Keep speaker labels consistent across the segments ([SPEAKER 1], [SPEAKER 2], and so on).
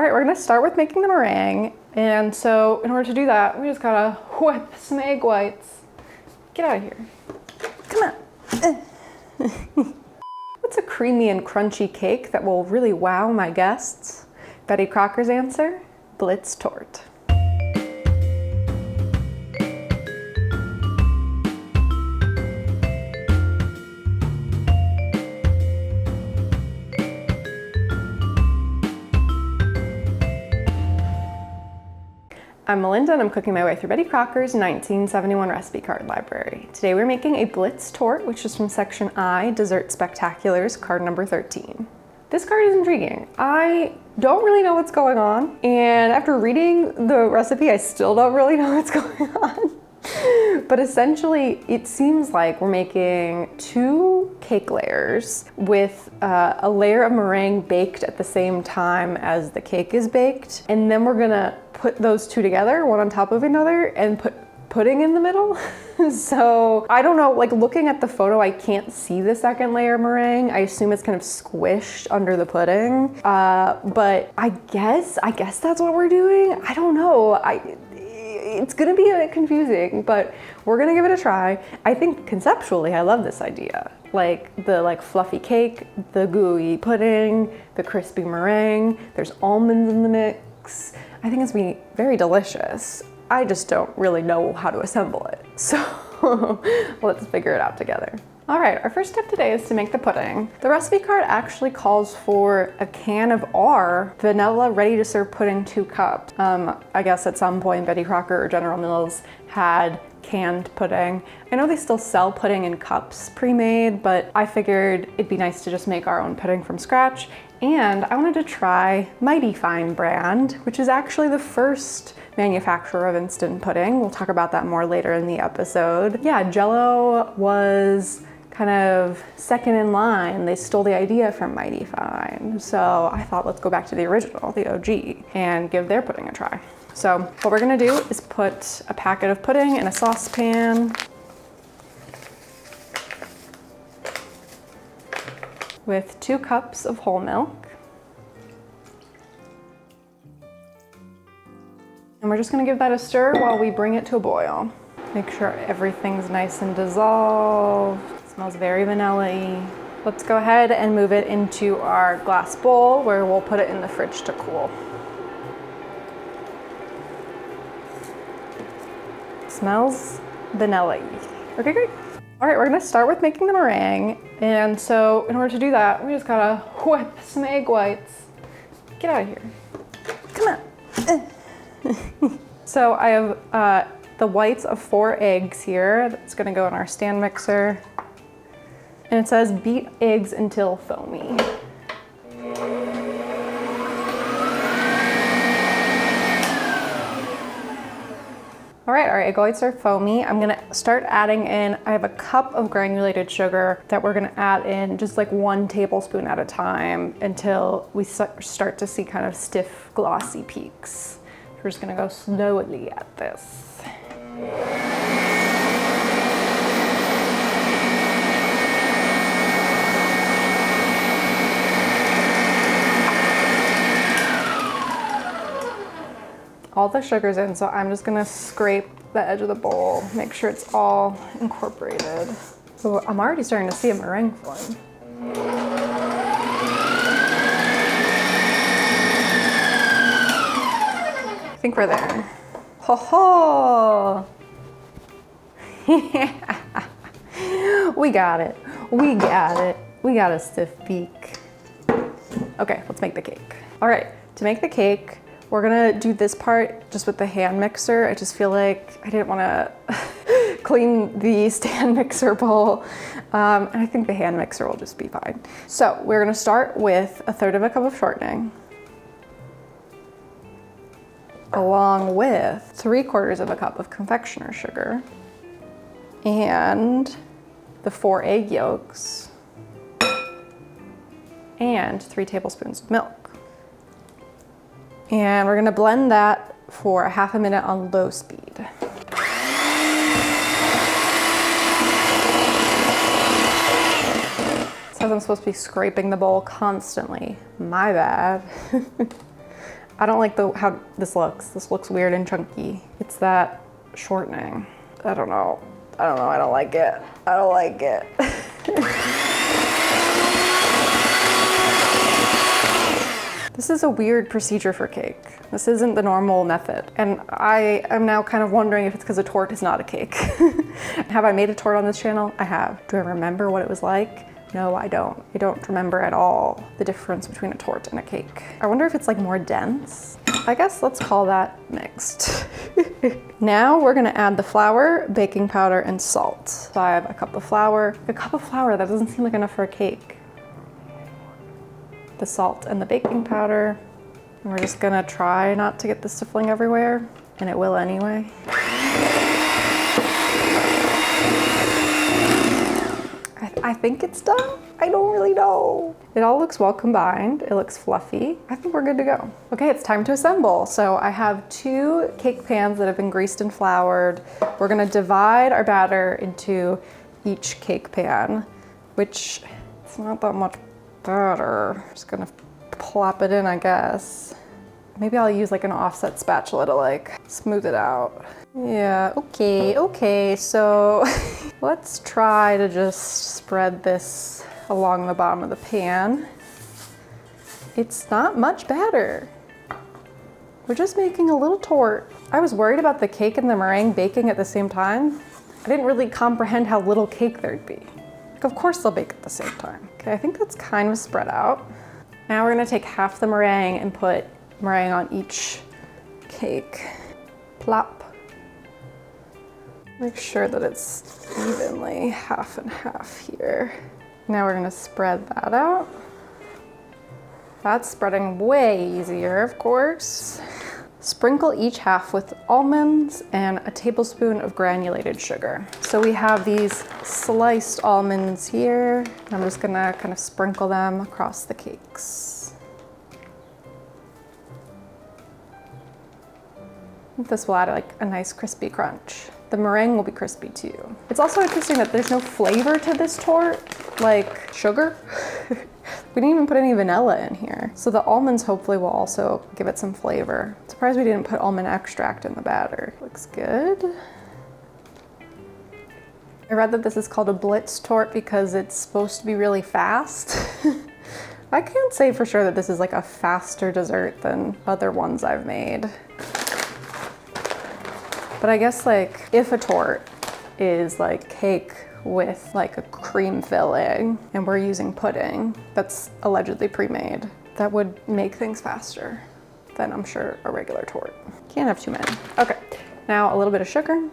[SPEAKER 1] All right, we're gonna start with making the meringue. And so in order to do that, we just gotta whip some egg whites. Get out of here. Come on. What's a creamy and crunchy cake that will really wow my guests? Betty Crocker's answer, Blitz Torte. I'm Melinda and I'm cooking my way through Betty Crocker's 1971 recipe card library. Today we're making a Blitz Torte, which is from section I, Dessert Spectaculars, card number 13. This card is intriguing. I don't really know what's going on, and after reading the recipe, I still don't really know what's going on. But essentially, it seems like we're making 2 cake layers with a layer of meringue baked at the same time as the cake is baked. And then we're gonna put those 2 together, one on top of another, and put pudding in the middle. So I don't know, like looking at the photo, I can't see the second layer of meringue. I assume it's kind of squished under the pudding. But I guess that's what we're doing. I don't know. It's gonna be a bit confusing, but we're gonna give it a try. I think conceptually, I love this idea. Like the fluffy cake, the gooey pudding, the crispy meringue, there's almonds in the mix. I think it's gonna be very delicious. I just don't really know how to assemble it. So let's figure it out together. All right, our first step today is to make the pudding. The recipe card actually calls for a can of our vanilla ready-to-serve pudding, 2 cups. I guess at some point Betty Crocker or General Mills had canned pudding. I know they still sell pudding in cups pre-made, but I figured it'd be nice to just make our own pudding from scratch. And I wanted to try Mighty Fine brand, which is actually the first manufacturer of instant pudding. We'll talk about that more later in the episode. Yeah, Jell-O was kind of second in line. They stole the idea from Mighty Fine. So I thought, let's go back to the original, the OG, and give their pudding a try. So what we're gonna do is put a packet of pudding in a saucepan with 2 cups of whole milk. And we're just gonna give that a stir while we bring it to a boil. Make sure everything's nice and dissolved. It smells very vanilla-y. Let's go ahead and move it into our glass bowl where we'll put it in the fridge to cool. Smells vanilla-y. Okay, great. All right, we're gonna start with making the meringue. And so in order to do that, we just gotta whip some egg whites. Get out of here. Come on. So I have the whites of 4 eggs here. That's gonna go in our stand mixer. And it says beat eggs until foamy. All right, our egg whites are foamy. I'm gonna start adding in, I have a cup of granulated sugar that we're gonna add in just like 1 tablespoon at a time until we start to see kind of stiff, glossy peaks. We're just gonna go slowly at this. All the sugar's in, so I'm just gonna scrape the edge of the bowl, make sure it's all incorporated. So I'm already starting to see a meringue form. I think we're there. Ho ho! Yeah! We got it. We got it. We got a stiff peak. Okay, let's make the cake. All right, to make the cake, we're gonna do this part just with the hand mixer. I just feel like I didn't wanna clean the stand mixer bowl. And I think the hand mixer will just be fine. So we're gonna start with 1/3 cup of shortening, along with 3/4 cup of confectioner sugar, and the 4 egg yolks, and 3 tablespoons of milk. And we're gonna blend that for 1/2 minute on low speed. It says I'm supposed to be scraping the bowl constantly. My bad. I don't like how this looks. This looks weird and chunky. It's that shortening. I don't know. I don't like it. I don't like it. This is a weird procedure for cake. This isn't the normal method. And I am now kind of wondering if it's because a torte is not a cake. Have I made a torte on this channel? I have. Do I remember what it was like? No, I don't. I don't remember at all the difference between a torte and a cake. I wonder if it's like more dense. I guess let's call that mixed. Now we're gonna add the flour, baking powder, and salt. So I have a cup of flour. A cup of flour, that doesn't seem like enough for a cake. The salt and the baking powder. And we're just gonna try not to get this to fling everywhere, and it will anyway. I think it's done. I don't really know. It all looks well combined. It looks fluffy. I think we're good to go. Okay, it's time to assemble. So I have 2 cake pans that have been greased and floured. We're gonna divide our batter into each cake pan, which it's not that much batter. Just gonna plop it in, I guess. Maybe I'll use like an offset spatula to like smooth it out. Yeah, okay, so let's try to just spread this along the bottom of the pan. It's not much batter. We're just making a little torte. I was worried about the cake and the meringue baking at the same time. I didn't really comprehend how little cake there'd be. Like, of course they'll bake at the same time. Okay, I think that's kind of spread out. Now we're gonna take half the meringue and put meringue on each cake. Plop. Make sure that it's evenly half and half here. Now we're gonna spread that out. That's spreading way easier, of course. Sprinkle each half with almonds and a tablespoon of granulated sugar. So we have these sliced almonds here. I'm just gonna kind of sprinkle them across the cakes. I think this will add like a nice crispy crunch. The meringue will be crispy too. It's also interesting that there's no flavor to this torte, like sugar. We didn't even put any vanilla in here. So the almonds hopefully will also give it some flavor. Surprised we didn't put almond extract in the batter. Looks good. I read that this is called a Blitz Torte because it's supposed to be really fast. I can't say for sure that this is like a faster dessert than other ones I've made. But I guess like if a torte is like cake with like a cream filling and we're using pudding that's allegedly pre-made, that would make things faster than I'm sure a regular torte. Can't have too many. Okay, now a little bit of sugar.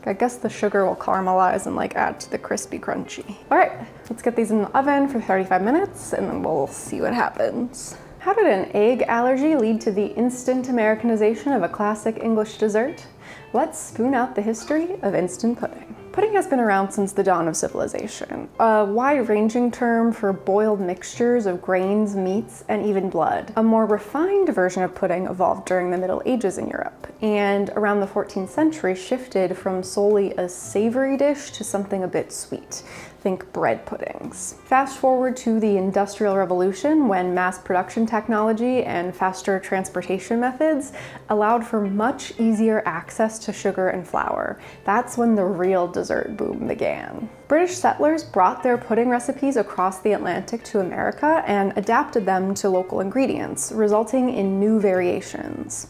[SPEAKER 1] I guess the sugar will caramelize and like add to the crispy crunchy. All right, let's get these in the oven for 35 minutes and then we'll see what happens. How did an egg allergy lead to the instant Americanization of a classic English dessert? Let's spoon out the history of instant pudding. Pudding has been around since the dawn of civilization, a wide-ranging term for boiled mixtures of grains, meats, and even blood. A more refined version of pudding evolved during the Middle Ages in Europe, and around the 14th century shifted from solely a savory dish to something a bit sweet. Think bread puddings. Fast forward to the Industrial Revolution, when mass production technology and faster transportation methods allowed for much easier access to sugar and flour. That's when the real dessert boom began. British settlers brought their pudding recipes across the Atlantic to America and adapted them to local ingredients, resulting in new variations.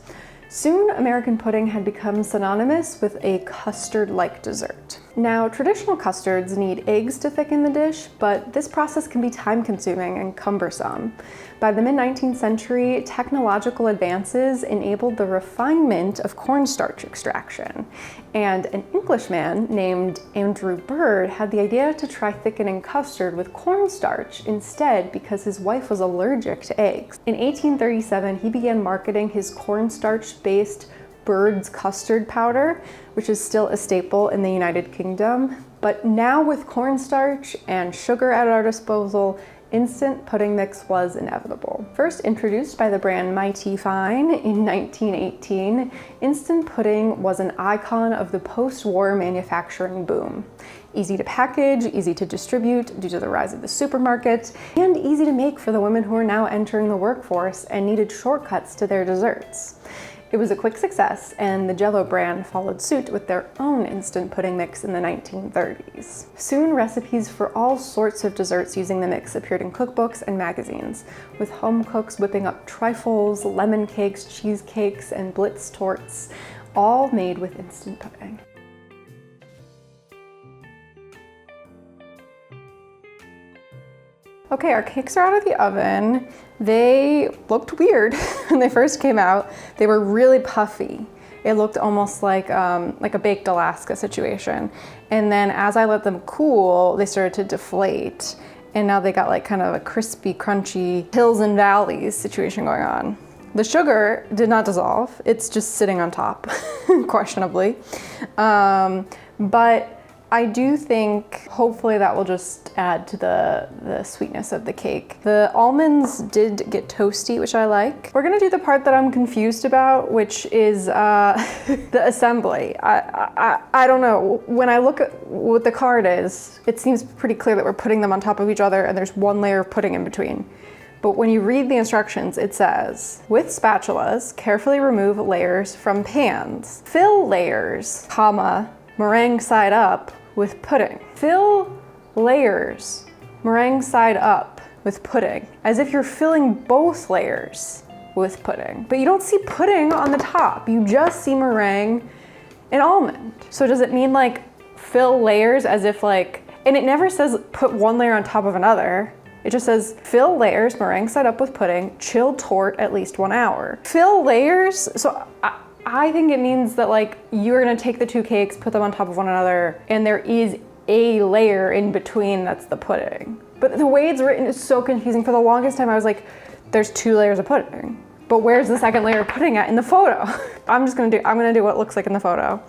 [SPEAKER 1] Soon, American pudding had become synonymous with a custard-like dessert. Now, traditional custards need eggs to thicken the dish, but this process can be time-consuming and cumbersome. By the mid-19th century, technological advances enabled the refinement of cornstarch extraction, and an Englishman named Andrew Bird had the idea to try thickening custard with cornstarch instead because his wife was allergic to eggs. In 1837, he began marketing his cornstarch-based Bird's custard powder, which is still a staple in the United Kingdom. But now with cornstarch and sugar at our disposal, instant pudding mix was inevitable. First introduced by the brand Mighty Fine in 1918, instant pudding was an icon of the post-war manufacturing boom. Easy to package, easy to distribute due to the rise of the supermarket, and easy to make for the women who are now entering the workforce and needed shortcuts to their desserts. It was a quick success, and the Jell-O brand followed suit with their own instant pudding mix in the 1930s. Soon, recipes for all sorts of desserts using the mix appeared in cookbooks and magazines, with home cooks whipping up trifles, lemon cakes, cheesecakes, and Blitz Tortes, all made with instant pudding. Okay, our cakes are out of the oven. They looked weird when they first came out. They were really puffy. It looked almost like a baked Alaska situation. And then as I let them cool, they started to deflate. And now they got like kind of a crispy, crunchy hills and valleys situation going on. The sugar did not dissolve. It's just sitting on top, questionably. But I do think hopefully that will just add to the sweetness of the cake. The almonds did get toasty, which I like. We're gonna do the part that I'm confused about, which is the assembly. I don't know. When I look at what the card is, it seems pretty clear that we're putting them on top of each other and there's one layer of pudding in between. But when you read the instructions, it says, with spatulas, carefully remove layers from pans. Fill layers, comma, meringue side up with pudding. Fill layers, meringue side up with pudding, as if you're filling both layers with pudding. But you don't see pudding on the top. You just see meringue and almond. So does it mean like fill layers as if like, and it never says put one layer on top of another. It just says fill layers, meringue side up with pudding, chill torte at least 1 hour. Fill layers, so I think it means that like you're gonna take the two cakes, put them on top of one another, and there is a layer in between that's the pudding. But the way it's written is so confusing. For the longest time I was like, there's 2 layers of pudding. But where's the second layer of pudding at in the photo? I'm gonna do what it looks like in the photo.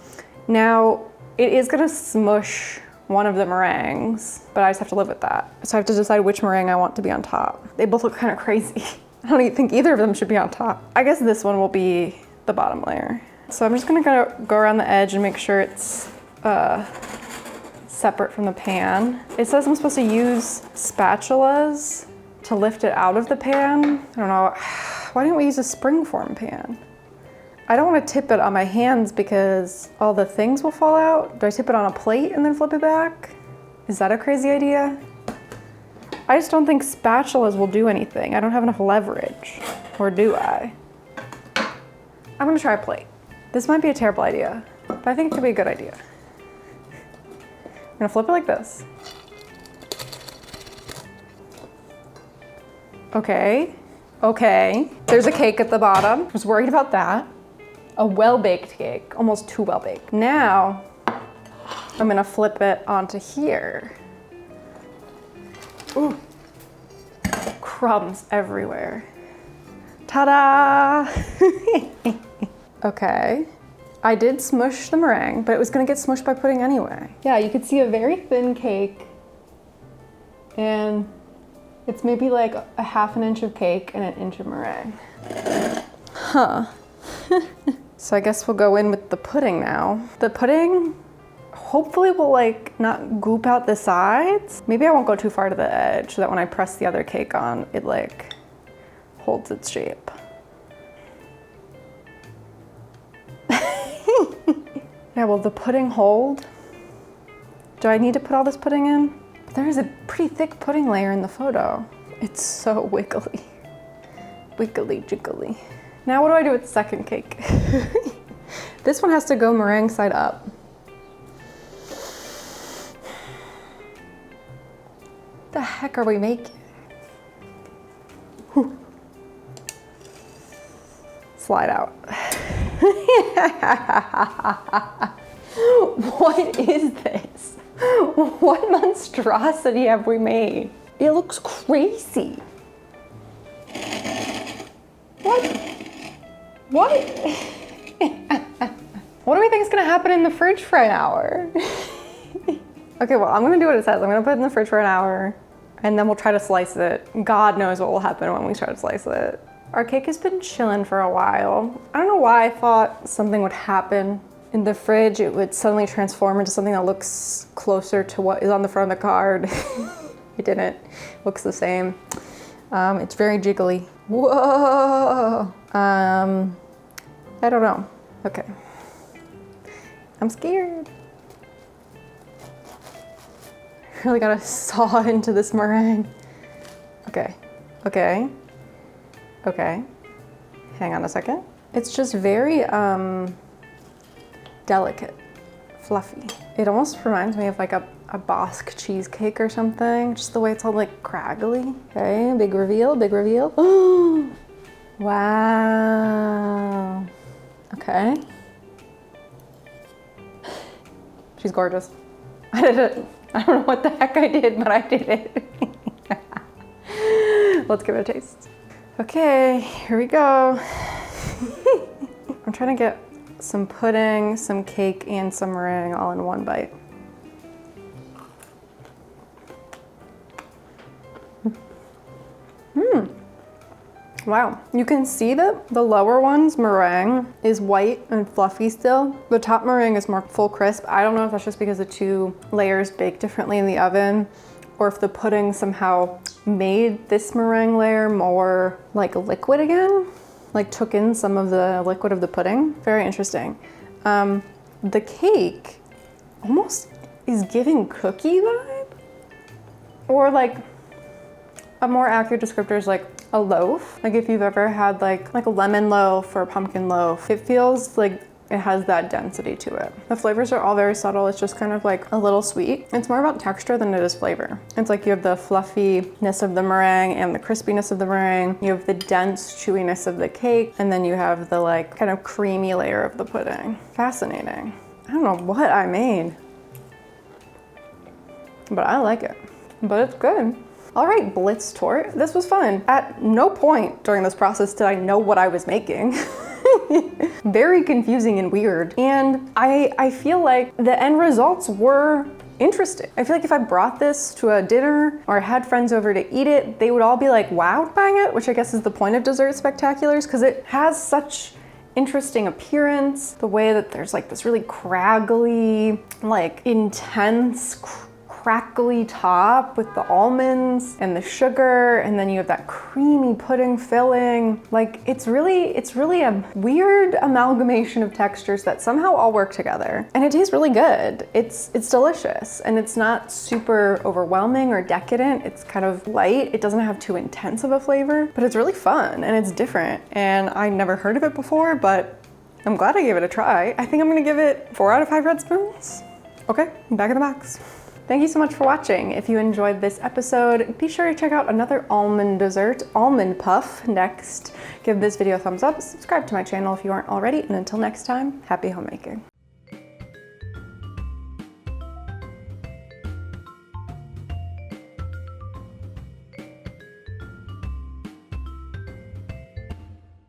[SPEAKER 1] Now, it is gonna smush one of the meringues, but I just have to live with that. So I have to decide which meringue I want to be on top. They both look kind of crazy. I don't even think either of them should be on top. I guess this one will be the bottom layer. So I'm just gonna go around the edge and make sure it's separate from the pan. It says I'm supposed to use spatulas to lift it out of the pan. I don't know, why didn't we use a springform pan? I don't want to tip it on my hands because all the things will fall out. Do I tip it on a plate and then flip it back? Is that a crazy idea? I just don't think spatulas will do anything. I don't have enough leverage, or do I? I'm gonna try a plate. This might be a terrible idea, but I think it could be a good idea. I'm gonna flip it like this. Okay, there's a cake at the bottom. I was worried about that. A well-baked cake, almost too well-baked. Now, I'm gonna flip it onto here. Ooh, crumbs everywhere. Ta-da! Okay, I did smush the meringue, but it was gonna get smushed by pudding anyway. Yeah, you could see a very thin cake, and it's maybe like a 1/2 inch of cake and 1 inch of meringue. Huh. So I guess we'll go in with the pudding now. The pudding hopefully will like not goop out the sides. Maybe I won't go too far to the edge so that when I press the other cake on, it like holds its shape. Yeah, will the pudding hold? Do I need to put all this pudding in? There is a pretty thick pudding layer in the photo. It's so wiggly. Wiggly jiggly. Now what do I do with the second cake? This one has to go meringue side up. What the heck are we making? Whew. Slide out. What is this? What monstrosity have we made? It looks crazy. What? What? What do we think is gonna happen in the fridge for an hour? Okay, well, I'm gonna do what it says. I'm gonna put it in the fridge for an hour and then we'll try to slice it. God knows what will happen when we try to slice it. Our cake has been chilling for a while. I don't know why I thought something would happen in the fridge, it would suddenly transform into something that looks closer to what is on the front of the card. It didn't. It looks the same. It's very jiggly. Whoa! I don't know. Okay. I'm scared. I really gotta saw into this meringue. Okay. Okay. Okay. Hang on a second. It's just very delicate, fluffy. It almost reminds me of like a Bosque cheesecake or something. Just the way it's all like craggly. Okay, big reveal, big reveal. Oh, wow. Okay. She's gorgeous. I did it. I don't know what the heck I did, but I did it. Let's give it a taste. Okay, here we go. I'm trying to get some pudding, some cake, and some meringue all in one bite. Wow, you can see that the lower one's meringue is white and fluffy still. The top meringue is more full crisp. I don't know if that's just because the two layers bake differently in the oven, or if the pudding somehow made this meringue layer more like liquid again, like took in some of the liquid of the pudding. Very interesting. The cake almost is giving cookie vibe, or like a more accurate descriptor is like a loaf. Like if you've ever had like a lemon loaf or a pumpkin loaf, it feels like it has that density to it. The flavors are all very subtle. It's just kind of like a little sweet. It's more about texture than it is flavor. It's like you have the fluffiness of the meringue and the crispiness of the meringue. You have the dense chewiness of the cake, and then you have the like kind of creamy layer of the pudding. Fascinating. I don't know what I made, but I like it. But it's good. All right, Blitz Torte, this was fun. At no point during this process did I know what I was making. Very confusing and weird. And I feel like the end results were interesting. I feel like if I brought this to a dinner or had friends over to eat it, they would all be like wowed by it, which I guess is the point of dessert spectaculars, because it has such interesting appearance. The way that there's like this really craggly, like intense, crackly top with the almonds and the sugar, and then you have that creamy pudding filling. Like it's really a weird amalgamation of textures that somehow all work together, and it tastes really good. It's delicious, and it's not super overwhelming or decadent. It's kind of light. It doesn't have too intense of a flavor, but it's really fun and it's different, and I never heard of it before, but I'm glad I gave it a try. I think I'm gonna give it 4 out of 5 red spoons. Okay, back in the box. Thank you so much for watching. If you enjoyed this episode, be sure to check out another almond dessert, almond puff, next. Give this video a thumbs up, subscribe to my channel if you aren't already, and until next time, happy homemaking.